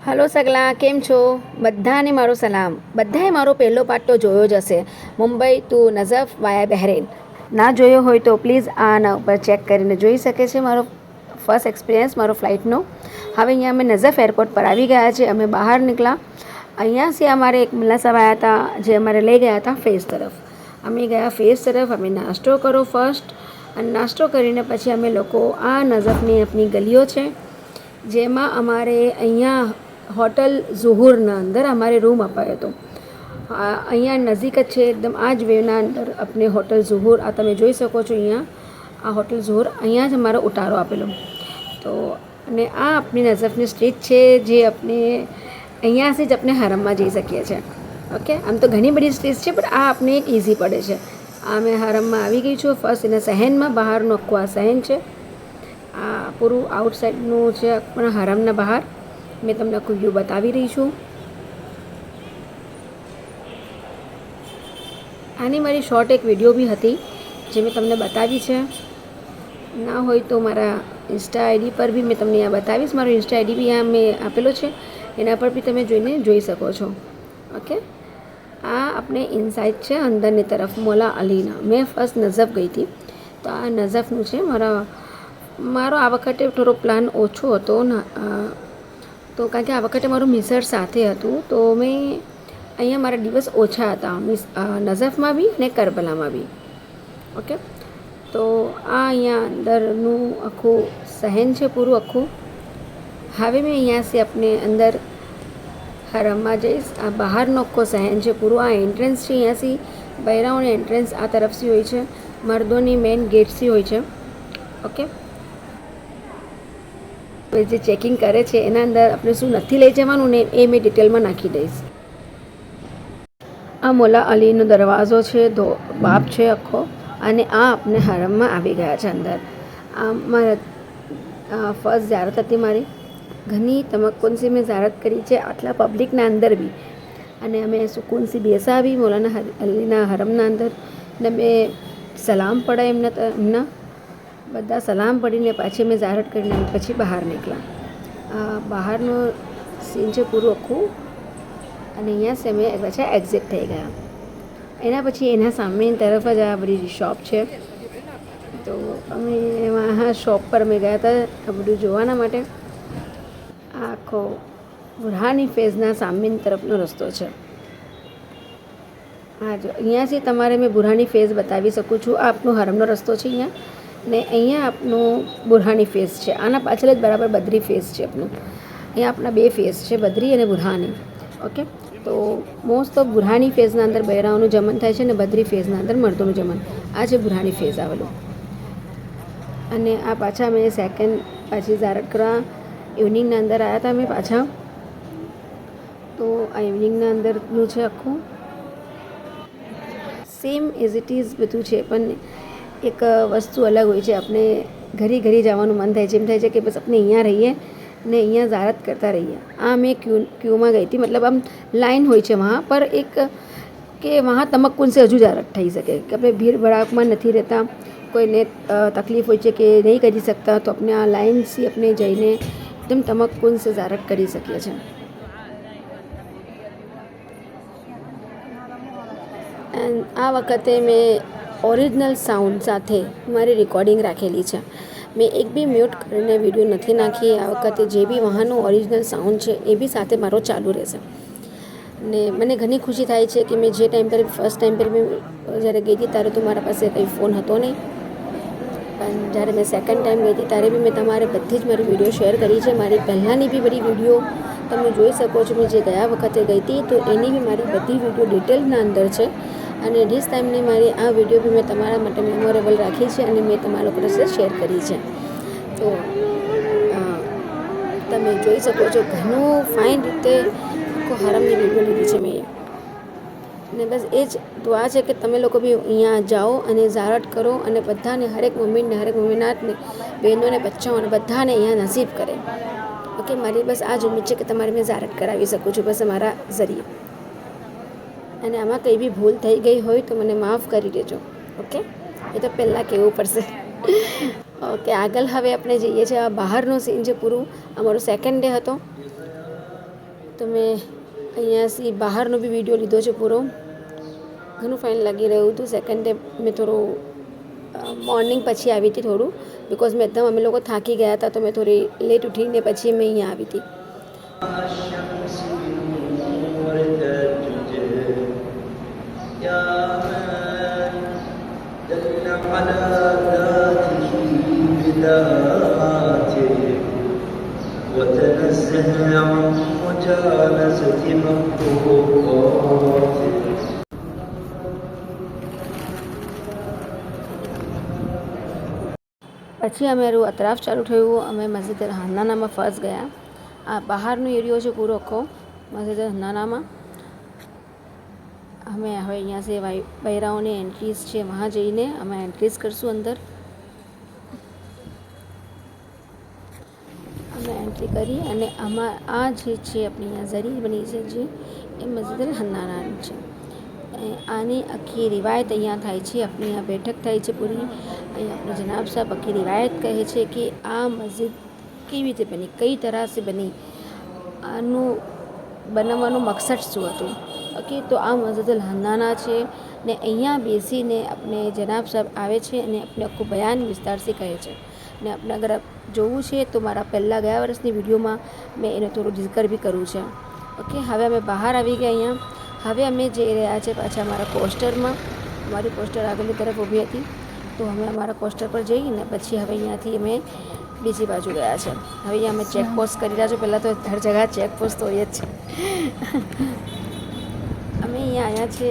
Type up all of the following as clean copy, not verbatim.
Hello સગલા, કેમ છો? બધાને મારો સલામ. બધાએ મારો પહેલો પાર્ટ તો જોયો જ હશે, મુંબઈ ટુ નઝફ વાયા બહેરેન. ના જોયો હોય તો પ્લીઝ આના ઉપર ચેક કરીને જોઈ શકે છે મારો ફર્સ્ટ એક્સપિરિયન્સ મારો ફ્લાઇટનો. હવે અહીંયા અમે નઝફ એરપોર્ટ પર આવી ગયા છે. અમે બહાર નીકળ્યા. અહીંયાથી અમારે એક મુલ્લા સાહેબ આવ્યા હતા, જે અમારે લઈ ગયા હતા ફેઝ તરફ. અમે ગયા ફેઝ તરફ. અમે નાસ્તો કરો ફર્સ્ટ, અને નાસ્તો કરીને પછી અમે લોકો આ નઝફની આપણી ગલીઓ છે, જેમાં અમારે અહીંયા હોટલ ઝુહુરના અંદર અમારે રૂમ અપાયો હતો. અહીંયા નજીક જ છે એકદમ, આ જ વેના અંદર આપણે હોટલ ઝુહુર, આ તમે જોઈ શકો છો અહીંયા, આ હોટલ ઝુહુર અહીંયા જ અમારો ઉતારો આપેલો. તો અને આ આપણી નઝફની સ્ટ્રીટ છે, જે આપણે અહીંયાથી જ આપણે હરમમાં જઈ શકીએ છીએ. ઓકે, આમ તો ઘણી બધી સ્ટ્રીટ છે, પણ આ આપણે એક ઇઝી પડે છે. આ મેં હરમમાં આવી ગઈ છું ફર્સ્ટ એના સહેનમાં. બહારનું આખું આ સહેન છે, આ પૂરું આઉટસાઇડનું છે પણ હરમના બહાર. મેં તમને આખું વ્યૂ બતાવી રહી છું. આની મારી શોર્ટ એક વિડીયો બી હતી, જે મેં તમને બતાવી છે. ના હોય તો મારા ઇન્સ્ટા આઈડી પર બી મેં તમને અહીંયા બતાવીશ. મારો ઇન્સ્ટા આઈડી બી અહીંયા મેં આપેલો છે, એના પર બી તમે જોઈને જોઈ શકો છો. ઓકે, આ આપણે ઇનસાઇડ છે અંદરની તરફ મોલા અલીના. મેં ફર્સ્ટ નઝફ ગઈ હતી, તો આ નઝફનું છે. મારો આ વખતે થોડો પ્લાન ઓછો હતો ને, તો કારણ કે આ વખતે મારું મિસર સાથે હતું, તો મેં અહીંયા મારા દિવસ ઓછા હતા નઝફમાં બી અને કરબલામાં બી. ઓકે, તો આ અહીંયા અંદરનું આખું સહેન છે પૂરું આખું. હવે મેં અહીંયાથી આપણે અંદર હરમમાં જઈશ. આ બહારનો આખો સહેન છે પૂરું. આ એન્ટ્રન્સ છે, અહીંયાથી બૈરાઓની એન્ટ્રન્સ આ તરફથી હોય છે, મર્દોની મેઇન ગેટથી હોય છે. ઓકે, જે ચેકિંગ કરે છે એના અંદર આપણે શું નથી લઈ જવાનું ને એ મેં ડિટેલમાં નાખી દઈશ. આ મોલા અલીનો દરવાજો છે, બાપ છે આખો, અને આ આપણે હરમમાં આવી ગયા છે અંદર. આ મારા ફર્સ્ટ ઝિયારત હતી મારી. ઘણી તમક્કુનથી મેં ઝિયારત કરી છે આટલા પબ્લિકના અંદર બી, અને અમે સુકૂનથી બેસાવી મોલાના અલીના હરમના અંદર, ને મેં સલામ પડાય એમના બધા સલામ પડીને પાછી મેં ઝિયારત કરીને પછી બહાર નીકળ્યા. બહારનો સીન છે પૂરું આખું, અને અહીંયા છે અમે પાછા એક્ઝિટ થઈ ગયા. એના પછી એના સામેની તરફ જ આ બધી શોપ છે, તો અમે એમાં શોપ પર અમે ગયા હતા આ બધું જોવાના માટે. આ આખો બુરહાની ફેઝના સામેની તરફનો રસ્તો છે. હા, જો અહીંયાથી તમારે મેં બુરહાની ફેઝ બતાવી શકું છું. આ આપનો હરમનો રસ્તો છે અહીંયા, ને અહીંયા આપનું બુરહાની ફેઝ છે. આના પાછળ જ બરાબર બદરી ફેઝ છે આપનું. અહીંયા આપણા બે ફેઝ છે, બદરી અને બુરહાની. ઓકે, તો મોસ્ટ ઓફ બુરહાની ફેઝના અંદર બૈરાઓનું જમન થાય છે, અને બદરી ફેઝના અંદર મર્દોનું જમન. આ છે બુરહાની ફેઝ આવેલું. અને આ પાછા મેં સેકન્ડ પાછી ઝિયારત કરવા ઇવનિંગના અંદર આવ્યા હતા અમે પાછા. તો આ ઇવનિંગના અંદરનું છે આખું સેમ એઝ ઇટ ઇઝ બધું છે, પણ એક વસ્તુ અલગ હોય છે. આપણે ઘરે જવાનું મન થાય છે, એમ થાય છે કે બસ આપણે અહીંયા રહીએ ને અહીંયા ઝિયારત કરતા રહીએ. આ મેં ક્યુમાં ગઈ હતી, મતલબ આમ લાઈન હોય છે વहाँ પર એક, કે વहाँ તમક્કુન से હજુ ઝિયારત થઈ શકે, કે આપણે ભીડ ભડાકમાં નથી રહેતા, કોઈને તકલીફ હોય છે કે નહીં કરી શકતા, તો આપણે આ લાઈનથી આપણે જઈને એકદમ તમક્કુન से ઝિયારત કરી શકીએ છીએ. એન્ડ આ વખતે મેં ઓરિજિનલ સાઉન્ડ સાથે મારી રેકોર્ડિંગ રાખેલી છે. મેં એક બી મ્યુટ કરીને વિડીયો નથી નાખી. આ વખતે જે બી વાહનનું ઓરિજિનલ સાઉન્ડ છે એ બી સાથે મારો ચાલુ રહેશે. ને મને ઘણી ખુશી થાય છે કે મેં જે ટાઈમ પર ફર્સ્ટ ટાઈમ પર મેં જ્યારે ગઈ હતી ત્યારે તો મારા પાસે કંઈ ફોન હતો નહીં, પણ જ્યારે મેં સેકન્ડ ટાઈમ ગઈ હતી ત્યારે બી મેં તમારે બધી જ મારી વિડીયો શેર કરી છે. મારી પહેલાંની બી બધી વિડીયો તમે જોઈ શકો છો. મેં જે ગયા વખતે ગઈ હતી તો એની બી મારી બધી વિડીયો ડિટેલના અંદર છે, અને ડીસ ટાઈમની મારી આ વિડીયો બી મેં તમારા માટે મેમોરેબલ રાખી છે, અને મેં તમારા લોકો સાથે શેર કરી છે. તો તમે જોઈ શકો છો ઘણું ફાઇન રીતે આખો હરમની વિડીયો લીધી છે મેં. ને બસ એ જ દુઆ છે કે તમે લોકો બી અહીંયા જાઓ અને ઝિયારત કરો, અને બધાને હરેક મમ્મીને હરેક મમ્મીનાથને બહેનોને બચ્ચાઓને બધાને અહીંયા નસીબ કરે. ઓકે, મારી બસ આ જ ઉમ્મીદ છે કે તમારે મેં ઝિયારત કરાવી શકું છું બસ મારા ઝરીએ. અને આમાં કંઈ બી ભૂલ થઈ ગઈ હોય તો મને માફ કરી દેજો. ઓકે, એ તો પહેલાં કહેવું પડશે. ઓકે, આગળ હવે આપણે જઈએ છીએ. આ બહારનો સીન છે પૂરું. અમારો સેકન્ડ ડે હતો. તો મેં અહીંયાથી બહારનો બી વિડીયો લીધો છે પૂરો. ઘણું ફાઇન લાગી રહ્યું હતું. સેકન્ડ ડે મેં થોડું મોર્નિંગ પછી આવી હતી થોડું, બિકોઝ મેં એકદમ અમે લોકો થાકી ગયા હતા, તો મેં થોડી લેટ ઉઠીને પછી મેં અહીંયા આવી હતી. પછી અમારું અતરાફ ચાલુ થયું. અમે મસ્જિદ હન્નાનામાં ફર્સ્ટ ગયા. આ બહારનો એરિયો છે પૂરો આખો મસ્જિદ હન્નાનામાં. અમે હવે અહીંયાથી બૈરાઓની એન્ટ્રીઝ છે, વहाँ જઈને અમે એન્ટ્રીઝ કરશું અંદર. અમે એન્ટ્રી કરી અને આ જે છે આપણી અહીંયા ઝરી બની છે જે એ મસ્જિદ હન્નાનાની છે. આની આખી રિવાયત અહીંયા થાય છે. આપણી અહીંયા બેઠક થાય છે પૂરી. અહીંયા આપણે જનાબ સાહેબ આખી રિવાયત કહે છે કે આ મસ્જિદ કેવી રીતે બની, કઈ તરહથી બની, આનું બનાવવાનું મકસદ શું હતું. ઓકે, તો આ મસ્જિદ હન્નાના છે ને અહીંયા બેસીને આપણે જનાબ સાહેબ આવે છે અને આપણે આખું બયાન વિસ્તારથી કહે છે. ને આપણે અગર જોવું છે તો મારા પહેલાં ગયા વર્ષની વિડીયોમાં મેં એને થોડું ઝિકર બી કર્યું છે. ઓકે, હવે અમે બહાર આવી ગયા અહીંયા. હવે અમે જઈ રહ્યા છે પાછા અમારા પોસ્ટરમાં. અમારી પોસ્ટર આગળની તરફ ઊભી હતી, તો અમે અમારા પોસ્ટર પર જઈને પછી હવે અહીંયાથી અમે બીજી બાજુ ગયા છે. હવે અહીંયા અમે ચેકપોસ્ટ કરી રહ્યા છો. પહેલાં તો હર જગ્યા ચેકપોસ્ટ તો હોય જ છે. અમે અહીંયા આવ્યા છે.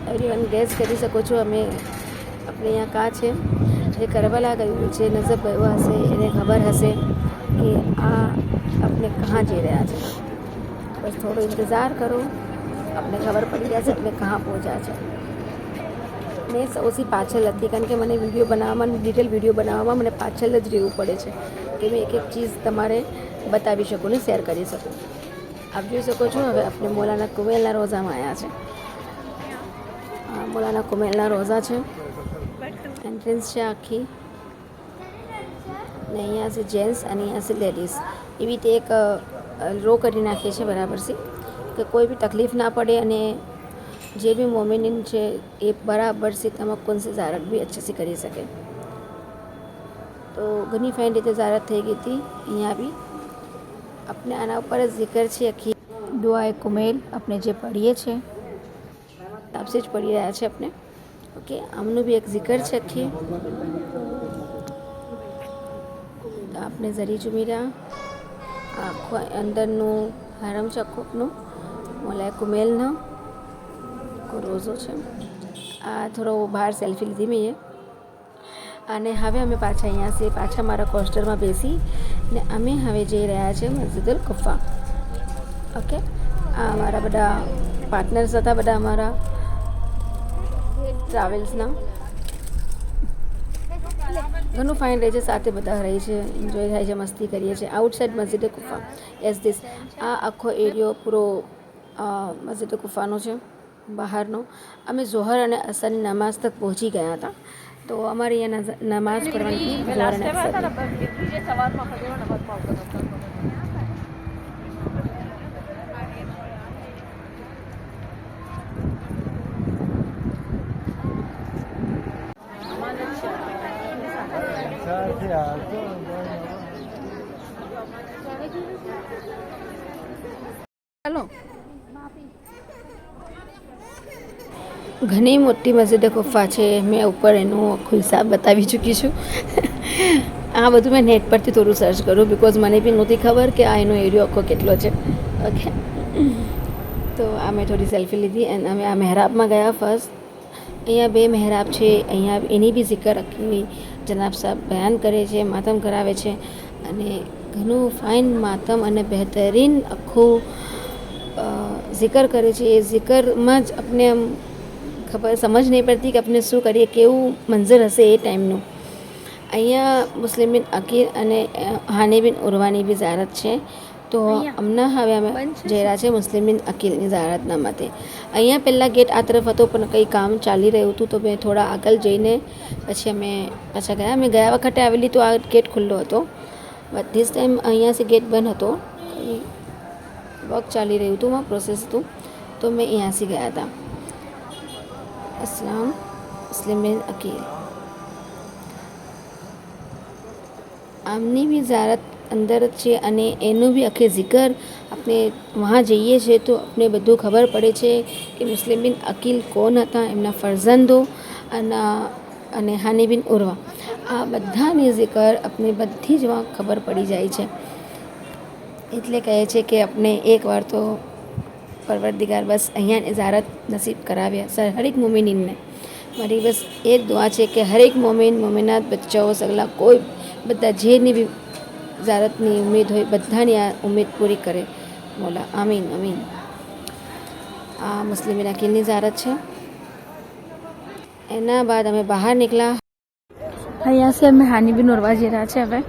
એવરીવન ગેસ કરી શકો છો અમે આપણે અહીંયા કાં છે. જે કરબલા ગયું છે, નજફ ગયો હશે એને ખબર હશે કે આ આપણે કहाँ જઈ રહ્યા છે. બસ થોડો ઇંતજાર કરો, આપણે ખબર પડી જશે આપણે કहाँ પહોંચ્યા છે. મેં સૌથી પાછળ હતી, કારણ કે મને વિડીયો બનાવવામાં, ડિટેલ વિડીયો બનાવવામાં મને પાછળ જ રહેવું પડે છે કે મેં એક એક ચીઝ તમારે બતાવી શકું ને શેર કરી શકું. આપ જોઈ શકો છો હવે આપણે મૌલાના કુમેલના રોઝામાં આવ્યા છે. મૌલાના કુમેલના રોઝા છે. એન્ટ્રન્સ છે આખી, ને અહીંયા છે જેન્ટ્સ અને અહીંયા છે લેડીઝ. એવી રીતે એક રો કરી નાખીએ છીએ બરાબર છે કે કોઈ બી તકલીફ ના પડે અને જે બી મોમિનિન છે એ બરાબર से तमक्कुन से ज़ारत भी अच्छे से કરી શકે. તો ઘણી ફાઇન રીતે ઝારત થઈ ગઈ હતી. અહીંયા બી આપણે આના ઉપર જ zikr છે આખી દુઆએ કુમેલ આપણે જે પઢીએ છીએ આપસે જ પઢી રહ્યા છે આપણે. ઓકે, આમનું બી એક zikr છે આખી. તો આપણે ઝરી જુમીરા આખો અંદરનું હરમ છે આખું મૌલાએ કુમેલનો રોઝો છે. આ થોડો બહાર સેલ્ફી લીધી મેં. અને હવે અમે પાછા અહીંયાથી પાછા મારા કોસ્ટરમાં બેસી ને અમે હવે જઈ રહ્યા છીએ મસ્જિદુલ કુફા. ઓકે, આ અમારા બધા પાર્ટનર્સ હતા, બધા અમારા ટ્રાવેલ્સના. ઘણું ફાઇન રહે છે, સાથે બધા રહે છે, એન્જોય થાય છે, મસ્તી કરીએ છીએ. આઉટસાઇડ મસ્જિદ કુફા એઝ ધીસ. આ આખો એરિયો પૂરો મસ્જિદ કુફાનો છે બહારનો. અમે ઝોહર અને અસરની નમાઝ તક પહોંચી ગયા હતા. તો અમારે અહીંયા નમાઝ પઢવાની ઝોહર અને અસર. ચાલો, ઘણી મોટી મસ્જિદ કુફા છે. મેં ઉપર એનું આખું હિસાબ બતાવી ચૂકી છું. આ બધું મેં નેટ પરથી થોડું સર્ચ કરું, બિકોઝ મને બી નહોતી ખબર કે આ એનો એરિયો આખો કેટલો છે. ઓકે, તો આ મેં થોડી સેલ્ફી લીધી અને અમે આ મહેરાબમાં ગયા ફર્સ્ટ. અહીંયા 2 મહેરાબ છે. અહીંયા એની બી zikr આખી જનાબ સાહેબ બયાન કરે છે, માતમ કરાવે છે અને ઘણું ફાઇન માતમ અને બહેતરીન આખું zikr કરે છે. એ zikરમાં જ આપણે આમ ખબર સમજ નહીં પડતી કે આપણે શું કરીએ, કેવું મંઝર હશે એ ટાઈમનું. અહીંયા મુસ્લિમ બિન અકીલ અને હાની બિન ઉરવાની બી ઝારત છે. તો હમણાં હવે અમે જઈ રહ્યા છે મુસ્લિમ બિન અકીલની ઝારતના માટે. અહીંયા પહેલાં ગેટ આ તરફ હતો પણ કંઈ કામ ચાલી રહ્યું હતું, તો મેં થોડા આગળ જઈને પછી અમે પાછા ગયા. અમે ગયા વખતે આવેલી તો આ ગેટ ખુલ્લો હતો, બટ ધીસ ટાઈમ અહીંયાથી ગેટ બંધ હતો. વર્ક ચાલી રહ્યું હતું, માં પ્રોસેસ હતું, તો મેં અહીંયાથી ગયા હતા. અસલામ મુસ્લિમ અકીલ આમની બી ઝારત અંદર જ છે અને એનું બી આખે જિકર આપણે વहाँ જઈએ છીએ તો આપણે બધું ખબર પડે છે કે મુસ્લિમ બિન અકીલ કોણ હતા, એમના ફરઝંદો અને હાની બિન ઉર્વા, આ બધાની જિકર આપણે બધી જ વાં ખબર પડી જાય છે. એટલે કહે છે કે આપણે એકવાર તો પરવરદિગાર બસ અહીંયા ઝારત નસીબ કરાવ્યા સર હરેક મોમિનીનને. મારી બસ એ જ દુઆ છે કે હરેક મોમિન મોમિનાત બચ્ચાઓ સગલા કોઈ બધા જેની બી ઝારતની ઉમ્મીદ હોય બધાની આ ઉમ્મીદ પૂરી કરે મોલા, આમીન આમીન. આ મુસ્લિમ બિન અકીલની ઝારત છે. એના બાદ અમે બહાર નીકળ્યા. અહીંયા से અમે હાની બિન ઉર્વા જઈ રહ્યા છે. હવે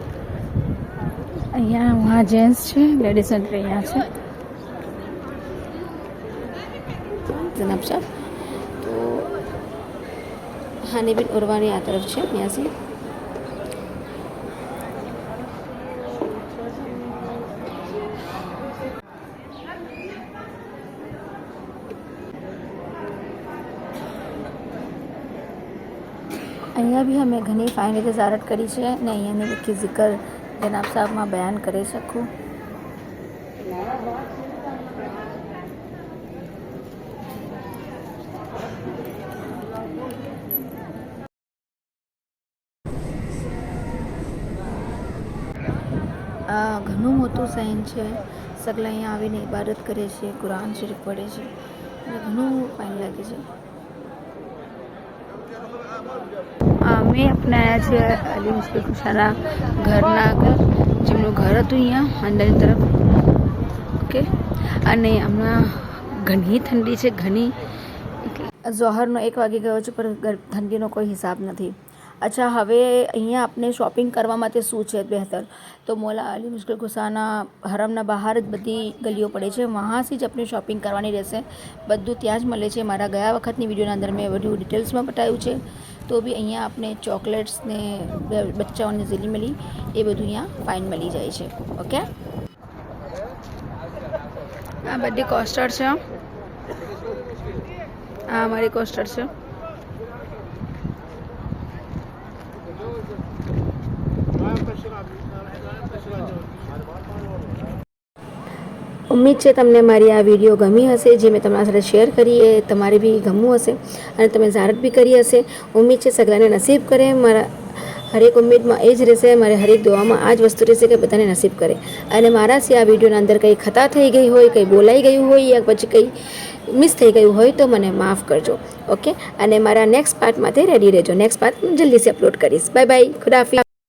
અહીંયા વहाँ જેન્ટ્સ છે, લેડીઝ એન્ટ્રી અહીંયા છે. જનાબ સાહેબ તો હાની બિન ઉર્વાની આ તરફ છે. અહીંયાથી અહીંયા બી અમે ઘણી ફાઇન રીતે ઝારત કરી છે ને અહીંયાની બધી જિકર જનાબ સાહેબમાં બયાન કરી શકું. આ ઘણું મોટું સાઈન છે. સગલા અહીંયા આવીને ઇબાદત કરે છે, કુરાન શરીફ પડે છે અને ઘણું ફાઇન લાગે છે. મેં અપનાયા છે અલી મુસ્લિમ ખુશાના ઘરના આગળ, જેમનું ઘર હતું અહીંયા અંદરની તરફ. ઓકે, અને હમણાં ઘણી ઠંડી છે, ઘણી. ઝોહરનો 1 વાગી ગયો છે પણ ઠંડીનો કોઈ હિસાબ નથી. અચ્છા, હવે અહીંયા આપણે શોપિંગ કરવા માટે શું છે બહેતર, તો મોલા અલી મુશ્કિલ ખુશાના હરમના બહાર જ બધી ગલીઓ પડે છે, વહાંથી જ આપણે શોપિંગ કરવાની રહેશે. બધું ત્યાં જ મળે છે. મારા ગયા વખતની વિડીયોના અંદર મેં બધું ડિટેલ્સમાં બતાવ્યું છે. તો બી અહીંયા આપણે ચોકલેટ્સ ને બચ્ચાઓની ઝીલી મળી એ બધું અહીંયા ફાઇન મળી જાય છે. ઓકે, આ બધી કોસ્ટર છે. આ અમારી કોસ્ટર છે. ઉમ્મીદ છે તમને મારી આ વિડીયો ગમી હશે, જે મેં તમારા સાથે શેર કરી એ તમારે બી ગમવું હશે અને તમે ઝારત બી કરી હશે. ઉમ્મીદ છે સગલાને નસીબ કરે. મારા હરેક ઉમ્મીદમાં એ જ રહેશે, મારે હરેક દુઆમાં આ જ વસ્તુ રહેશે કે બધાને નસીબ કરે. અને મારાથી આ વિડીયોના અંદર કંઈ ખતા થઈ ગઈ હોય, કંઈ બોલાઈ ગયું હોય યા પછી કંઈ મિસ થઈ ગયું હોય તો મને માફ કરજો. ઓકે, અને મારા નેક્સ્ટ પાર્ટ માટે રેડી રહેજો. નેક્સ્ટ પાર્ટ જલ્દીથી અપલોડ કરીશ. Bye bye, ખુદાહાફિઝ.